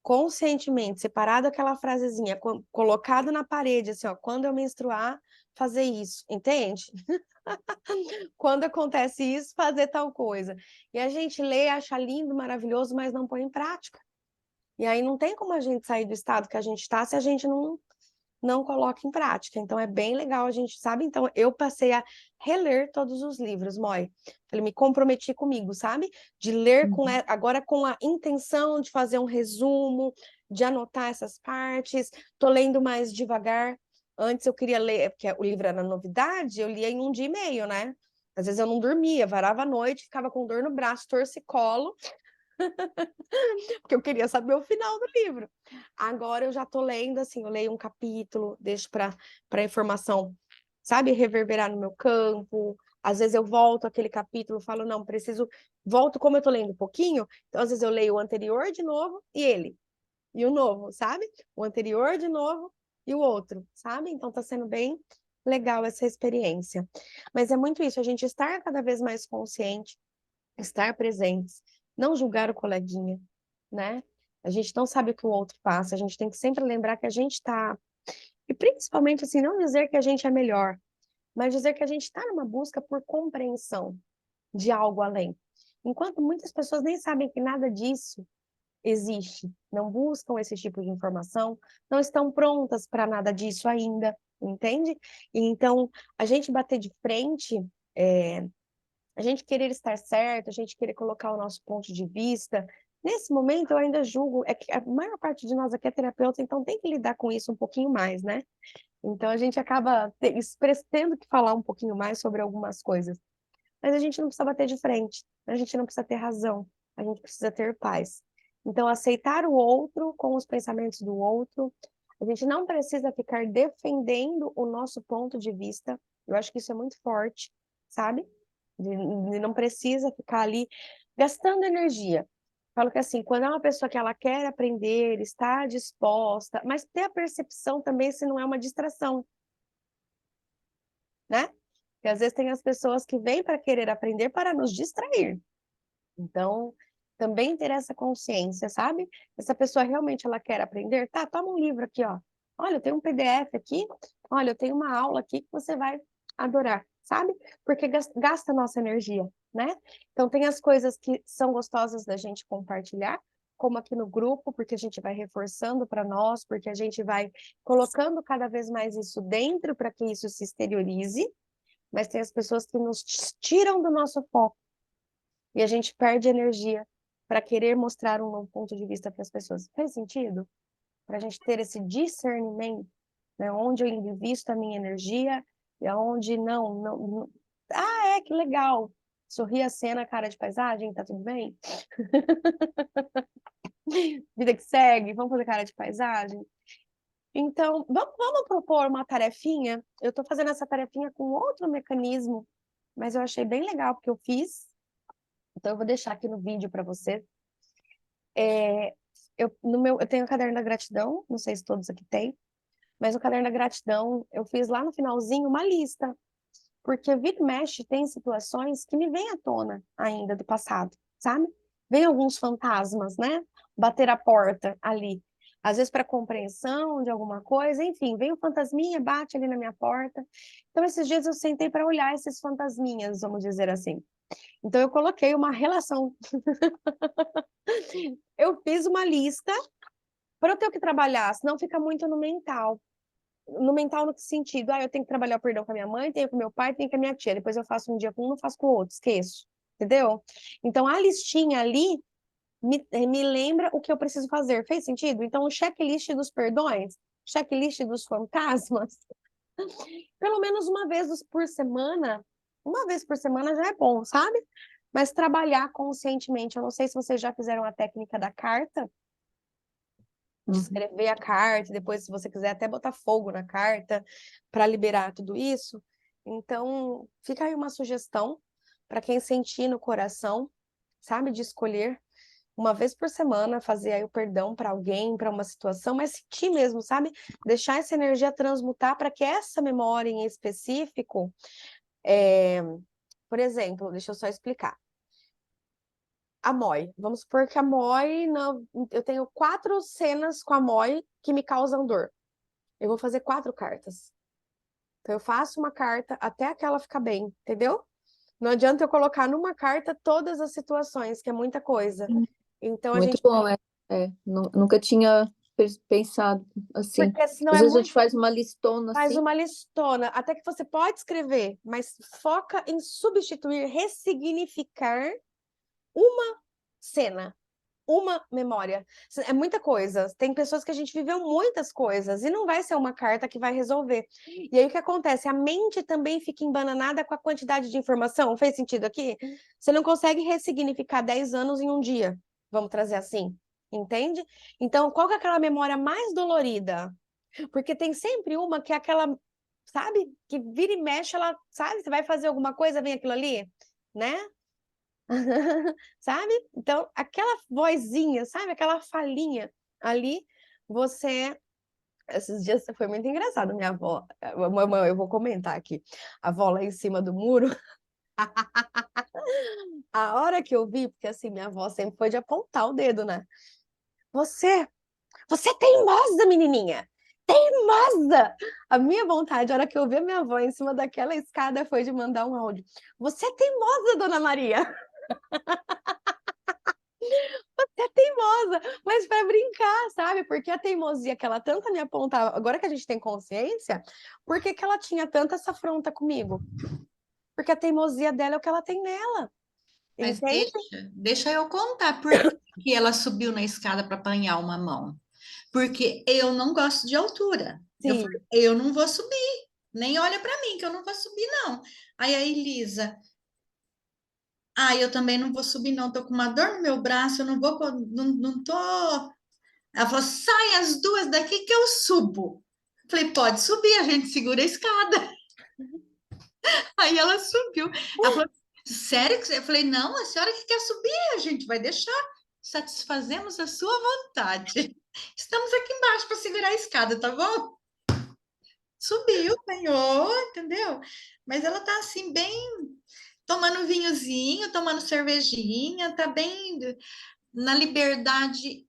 conscientemente, separado aquela frasezinha, colocado na parede, assim, ó, quando eu menstruar, fazer isso, entende? Quando acontece isso, fazer tal coisa. E a gente lê, acha lindo, maravilhoso, mas não põe em prática. E aí não tem como a gente sair do estado que a gente está se a gente não coloca em prática. Então é bem legal, a gente sabe. Então eu passei a reler todos os livros, Moi. Ele me comprometi comigo, sabe? De ler agora com a intenção de fazer um resumo, de anotar essas partes. Tô lendo mais devagar. Antes eu queria ler, porque o livro era novidade, eu lia em 1 dia e meio, né? Às vezes eu não dormia, varava a noite, ficava com dor no braço, torcicolo, porque eu queria saber o final do livro. Agora eu já tô lendo, assim, eu leio um capítulo, deixo para a informação, sabe, reverberar no meu campo. Às vezes eu volto aquele capítulo, falo, não, preciso, volto como eu tô lendo um pouquinho, então às vezes eu leio o anterior de novo e o novo, sabe? O anterior de novo e o outro, sabe? Então tá sendo bem legal essa experiência. Mas é muito isso, a gente estar cada vez mais consciente, estar presentes, não julgar o coleguinha, né? A gente não sabe o que o outro passa, a gente tem que sempre lembrar que a gente está. E principalmente, assim, não dizer que a gente é melhor, mas dizer que a gente está numa busca por compreensão de algo além. Enquanto muitas pessoas nem sabem que nada disso existe, não buscam esse tipo de informação, não estão prontas para nada disso ainda, entende? E então, a gente bater de frente, a gente querer estar certo, a gente querer colocar o nosso ponto de vista. Nesse momento, eu ainda julgo, é que a maior parte de nós aqui é terapeuta, então tem que lidar com isso um pouquinho mais, né? Então a gente acaba tendo que falar um pouquinho mais sobre algumas coisas. Mas a gente não precisa bater de frente, a gente não precisa ter razão, a gente precisa ter paz. Então, aceitar o outro com os pensamentos do outro, a gente não precisa ficar defendendo o nosso ponto de vista. Eu acho que isso é muito forte, sabe? Não precisa ficar ali gastando energia. Falo que assim, quando é uma pessoa que ela quer aprender, está disposta, mas ter a percepção também se não é uma distração, né? Porque às vezes tem as pessoas que vêm para querer aprender para nos distrair. Então, também ter essa consciência, sabe? Essa pessoa realmente ela quer aprender, tá? Toma um livro aqui, ó. Olha, eu tenho um PDF aqui. Olha, eu tenho uma aula aqui que você vai adorar, sabe? Porque gasta nossa energia, né? Então tem as coisas que são gostosas da gente compartilhar, como aqui no grupo, porque a gente vai reforçando para nós, porque a gente vai colocando cada vez mais isso dentro para que isso se exteriorize, mas tem as pessoas que nos tiram do nosso foco e a gente perde energia para querer mostrar um novo ponto de vista para as pessoas. Faz sentido? Para a gente ter esse discernimento, né? Onde eu invisto a minha energia e aonde não. Ah, que legal! Sorri a cena, cara de paisagem, tá tudo bem? Vida que segue, vamos fazer cara de paisagem? Então, vamos propor uma tarefinha? Eu estou fazendo essa tarefinha com outro mecanismo, mas eu achei bem legal porque eu fiz. Então, eu vou deixar aqui no vídeo para você. Eu tenho o caderno da gratidão, não sei se todos aqui têm, mas no caderno da gratidão eu fiz lá no finalzinho uma lista, porque vira e mexe tem situações que me vêm à tona ainda do passado, sabe? Vem alguns fantasmas, né? Bater a porta ali. Às vezes para compreensão de alguma coisa, enfim, vem um fantasminha, bate ali na minha porta. Então, esses dias eu sentei para olhar esses fantasminhas, vamos dizer assim. Então, eu coloquei uma relação. Eu fiz uma lista para eu ter o que trabalhar, senão fica muito no mental. No mental, no que sentido? Eu tenho que trabalhar o perdão com a minha mãe, tenho com meu pai, tenho com a minha tia. Depois eu faço um dia com um, não faço com o outro, esqueço. Entendeu? Então, a listinha ali me lembra o que eu preciso fazer. Fez sentido? Então, o checklist dos perdões, checklist dos fantasmas, pelo menos uma vez por semana já é bom, sabe? Mas trabalhar conscientemente. Eu não sei se vocês já fizeram a técnica da carta, de escrever a carta, depois, se você quiser, até botar fogo na carta para liberar tudo isso. Então, fica aí uma sugestão para quem sentir no coração, sabe, de escolher uma vez por semana fazer aí o perdão para alguém, para uma situação, mas sentir mesmo, sabe? Deixar essa energia transmutar para que essa memória em específico, por exemplo, deixa eu só explicar. A Moi. Vamos supor que a Moi, eu tenho 4 cenas com a Moi que me causam dor. Eu vou fazer 4 cartas. Então, eu faço uma carta até aquela ficar bem, entendeu? Não adianta eu colocar numa carta todas as situações, que é muita coisa. Então, a Muito gente... bom, nunca tinha pensado assim. Porque senão Às é vezes a muito... gente faz uma listona Faz assim. uma listona, até que você pode escrever, mas foca em substituir, ressignificar uma cena, uma memória. É muita coisa. Tem pessoas que a gente viveu muitas coisas e não vai ser uma carta que vai resolver. E aí o que acontece? A mente também fica embananada com a quantidade de informação. Fez sentido aqui? Você não consegue ressignificar 10 anos em um dia. Vamos trazer assim. Entende? Então, qual que é aquela memória mais dolorida? Porque tem sempre uma que é aquela, sabe? Que vira e mexe, ela, sabe? Você vai fazer alguma coisa, vem aquilo ali, né? Sabe? Então, aquela vozinha, sabe? Aquela falinha ali, você... Esses dias foi muito engraçado, minha avó. Mamãe, eu vou comentar aqui. A avó lá em cima do muro. A hora que eu vi, porque assim, minha avó sempre foi de apontar o dedo, né? Você é teimosa, menininha! Teimosa! A minha vontade, a hora que eu vi a minha avó em cima daquela escada, foi de mandar um áudio. Você é teimosa, dona Maria! Você é teimosa! Mas para brincar, sabe? Porque a teimosia que ela tanto me apontava, agora que a gente tem consciência, por que que ela tinha tanta essa afronta comigo? Porque a teimosia dela é o que ela tem nela. Mas Entende? deixa eu contar por que ela subiu na escada para apanhar uma mão. Porque eu não gosto de altura. Eu Sim. falei, eu não vou subir. Nem olha para mim, que eu não vou subir, não. Aí a Elisa, eu também não vou subir, não. Tô com uma dor no meu braço, eu não vou, não tô. Ela falou, sai as duas daqui que eu subo. Falei, pode subir, a gente segura a escada. Aí ela subiu. Ela falou, sério que você? Eu falei, não, a senhora que quer subir, a gente vai deixar. Satisfazemos a sua vontade. Estamos aqui embaixo para segurar a escada, tá bom? Subiu, ganhou, entendeu? Mas ela tá assim, bem. tomando vinhozinho, tomando cervejinha, tá bem na liberdade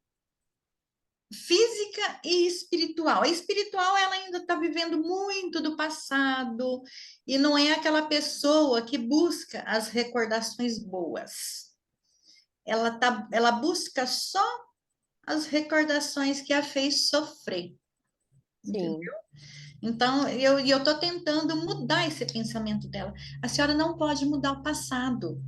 física e espiritual. A espiritual, ela ainda está vivendo muito do passado e não é aquela pessoa que busca as recordações boas. Ela busca só as recordações que a fez sofrer. Entendeu? Sim. Então, eu estou tentando mudar esse pensamento dela. A senhora não pode mudar o passado.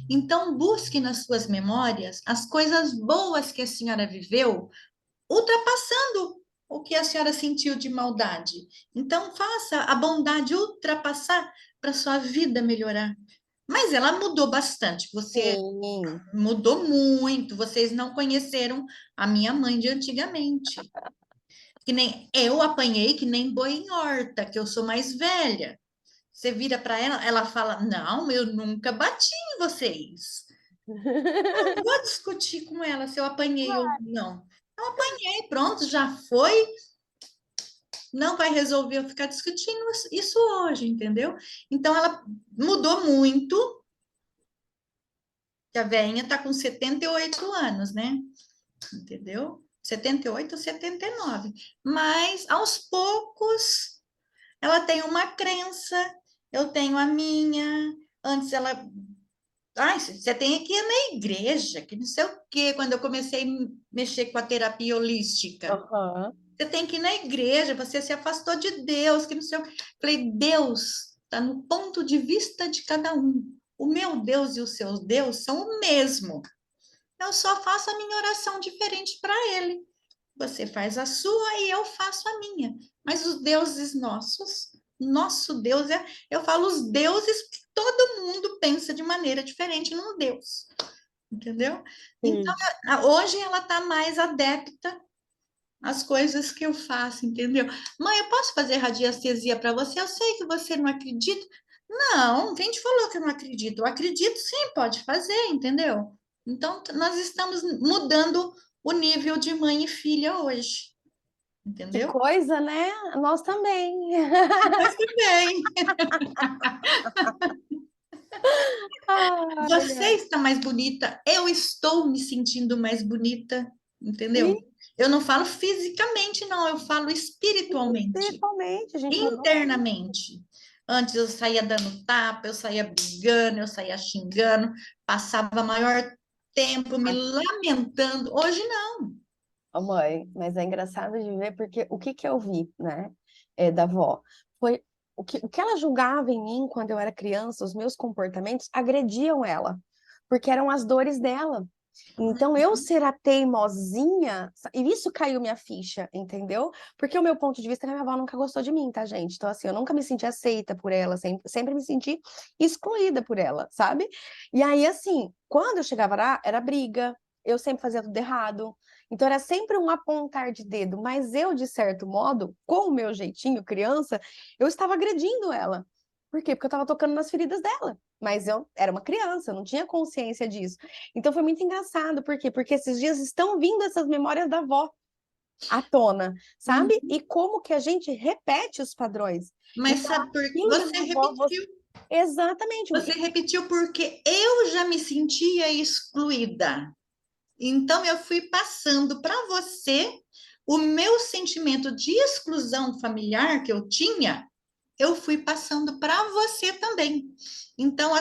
Então, busque nas suas memórias as coisas boas que a senhora viveu, ultrapassando o que a senhora sentiu de maldade. Então, faça a bondade ultrapassar para sua vida melhorar. Mas ela mudou bastante. Você Sim. mudou muito. Vocês não conheceram a minha mãe de antigamente. Que nem eu apanhei que nem boi em horta, que eu sou mais velha. Você vira para ela, ela fala: Não, eu nunca bati em vocês. Não vou discutir com ela se eu apanhei ou não. Eu apanhei, pronto, já foi. Não vai resolver eu ficar discutindo isso hoje, entendeu? Então ela mudou muito. Que a velhinha está com 78 anos, né? Entendeu? 78 ou 79. Mas aos poucos ela tem uma crença, eu tenho a minha. Antes ela. Ai, você tem que ir na igreja, que não sei o quê, quando eu comecei a mexer com a terapia holística. Aham. Você tem que ir na igreja, você se afastou de Deus, que não sei o quê. Falei, Deus está no ponto de vista de cada um. O meu Deus e o seu Deus são o mesmo. Eu só faço a minha oração diferente para ele. Você faz a sua e eu faço a minha. Mas os deuses nossos, nosso Deus é. Eu falo os deuses porque todo mundo pensa de maneira diferente num Deus. Entendeu? Então, Sim. hoje ela está mais adepta às coisas que eu faço, entendeu? Mãe, eu posso fazer radiestesia para você? Eu sei que você não acredita. Não, quem te falou que eu não acredito? Eu acredito sim, pode fazer, entendeu? Então, nós estamos mudando o nível de mãe e filha hoje, Que entendeu? coisa, né? Nós também. Mas que bem, Ai, você ai. está mais bonita, eu estou me sentindo mais bonita, E entendeu? Eu não falo fisicamente, não, eu falo espiritualmente, principalmente, a gente mudou muito. internamente. Antes eu saía dando tapa, eu saía brigando, eu saía xingando, passava maior tempo me lamentando. Hoje não. Ô, mãe, mas é engraçado de ver porque o que que eu vi, né, da avó, foi o que ela julgava em mim quando eu era criança, os meus comportamentos agrediam ela, porque eram as dores dela. Então, eu ser a teimosinha, e isso caiu minha ficha, entendeu? Porque o meu ponto de vista é que a minha avó nunca gostou de mim, tá, gente? Então, assim, eu nunca me senti aceita por ela, sempre me senti excluída por ela, sabe? E aí, assim, quando eu chegava lá, era briga, eu sempre fazia tudo errado. Então, era sempre um apontar de dedo, mas eu, de certo modo, com o meu jeitinho criança, eu estava agredindo ela. Por quê? Porque eu estava tocando nas feridas dela. Mas eu era uma criança, eu não tinha consciência disso. Então foi muito engraçado, por quê? Porque esses dias estão vindo essas memórias da avó à tona, sabe? Uhum. E como que a gente repete os padrões. Mas Então, sabe por que aquilo da você minha avó, repetiu? exatamente. Você repetiu porque eu já me sentia excluída. Então eu fui passando para você o meu sentimento de exclusão familiar que eu tinha, eu fui passando para você também. Então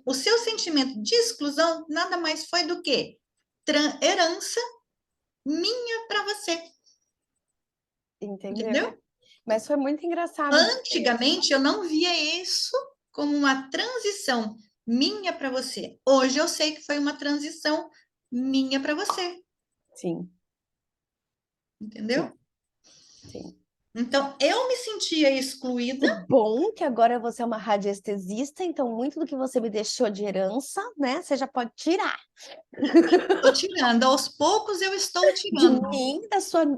o seu sentimento de exclusão nada mais foi do que herança minha para você, Entendeu? entendeu? Mas foi muito engraçado de ver. Antigamente eu não via isso como uma transição minha para você. Hoje eu sei que foi uma transição minha para você, Sim, sim, entendeu? sim. Então eu me sentia O excluída. bom é que agora você é uma radiestesista, então muito do que você me deixou de herança, né, você já pode tirar. Estou tirando, aos poucos eu estou De tirando. mim,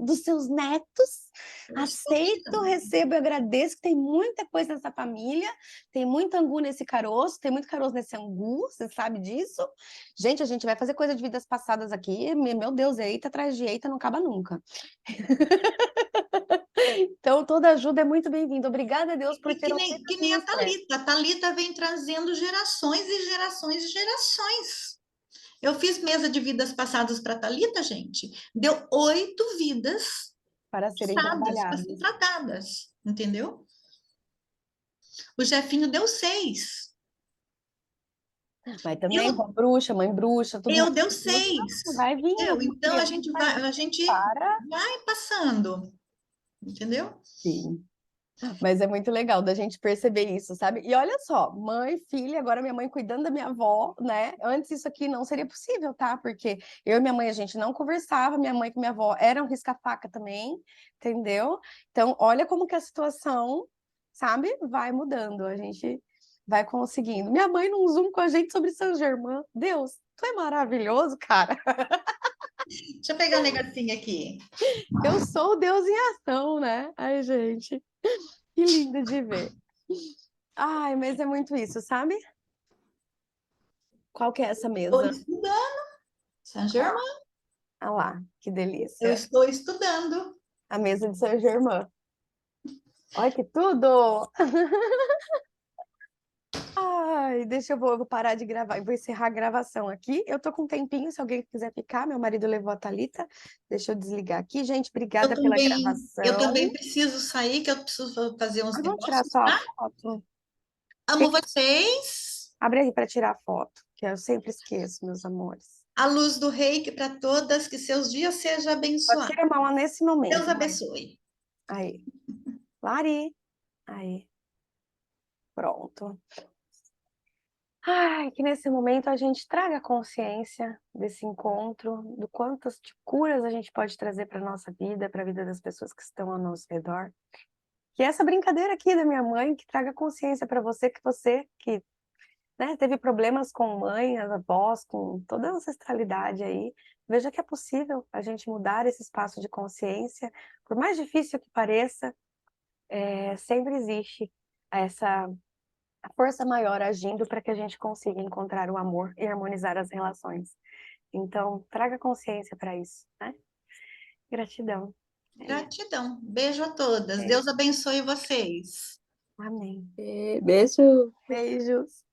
dos seus netos. Eu estou Aceito, tirando. recebo e agradeço que tem muita coisa nessa família, tem muito angu nesse caroço, tem muito caroço nesse angu, você sabe disso? Gente, a gente vai fazer coisa de vidas passadas aqui, meu Deus, eita atrás de eita, não acaba nunca. Então, toda ajuda é muito bem-vinda. Obrigada a Deus por E ter um filho que assim nem a esperto. Thalita. A Thalita vem trazendo gerações e gerações e gerações. Eu fiz mesa de vidas passadas para a Thalita, gente. Deu 8 vidas Para serem passadas para trabalhadas. ser tratadas, entendeu? O Jefinho deu 6. Mas também, mãe bruxa, todo Eu mundo deu bruxa, 6. vai vir, Então a a gente para. vai passando, entendeu? Sim. Mas é muito legal da gente perceber isso, sabe? E olha só, mãe, filha, agora minha mãe cuidando da minha avó, né? Antes isso aqui não seria possível, tá? Porque eu e minha mãe, a gente não conversava, minha mãe com minha avó eram risca-faca também, entendeu? Então, olha como que a situação, sabe, vai mudando, a gente vai conseguindo. Minha mãe num Zoom com a gente sobre Saint-Germain. Deus, tu é maravilhoso, cara. Deixa eu pegar o negocinho aqui. Eu sou o Deus em ação, né? Ai, gente, que lindo de ver. Ai, mas é muito isso, sabe? Qual que é essa Estou mesa? estudando, Saint-Germain. Ah lá, que Eu delícia. estou estudando. A mesa de Saint-Germain. Olha que tudo! Ai, eu vou parar de gravar. Eu vou encerrar a gravação aqui. Eu tô com um tempinho, se alguém quiser ficar. Meu marido levou a Thalita. Deixa eu desligar aqui. Gente, Eu obrigada pela também, eu gravação. também preciso sair, que eu preciso fazer uns Vamos tirar negócios, só a tá? foto. Amo vocês. Abre aí para tirar a foto, que eu sempre esqueço, meus amores. A luz do reiki para todas, que seus dias sejam Só abençoados. tira a mão nesse Deus momento, mãe. abençoe. Aí. Lari. Aí. Pronto. Ai, que nesse momento a gente traga consciência desse encontro, do quantas de curas a gente pode trazer para a nossa vida, para a vida das pessoas que estão ao nosso redor. Que essa brincadeira aqui da minha mãe, que traga consciência para você que, né, teve problemas com mãe, as avós, com toda a ancestralidade aí, veja que é possível a gente mudar esse espaço de consciência, por mais difícil que pareça, sempre existe essa a força maior agindo para que a gente consiga encontrar o amor e harmonizar as relações. Então, traga consciência para isso, né? Gratidão. Gratidão. Beijo a todas. É. Deus abençoe vocês. Amém. Beijo. Beijos.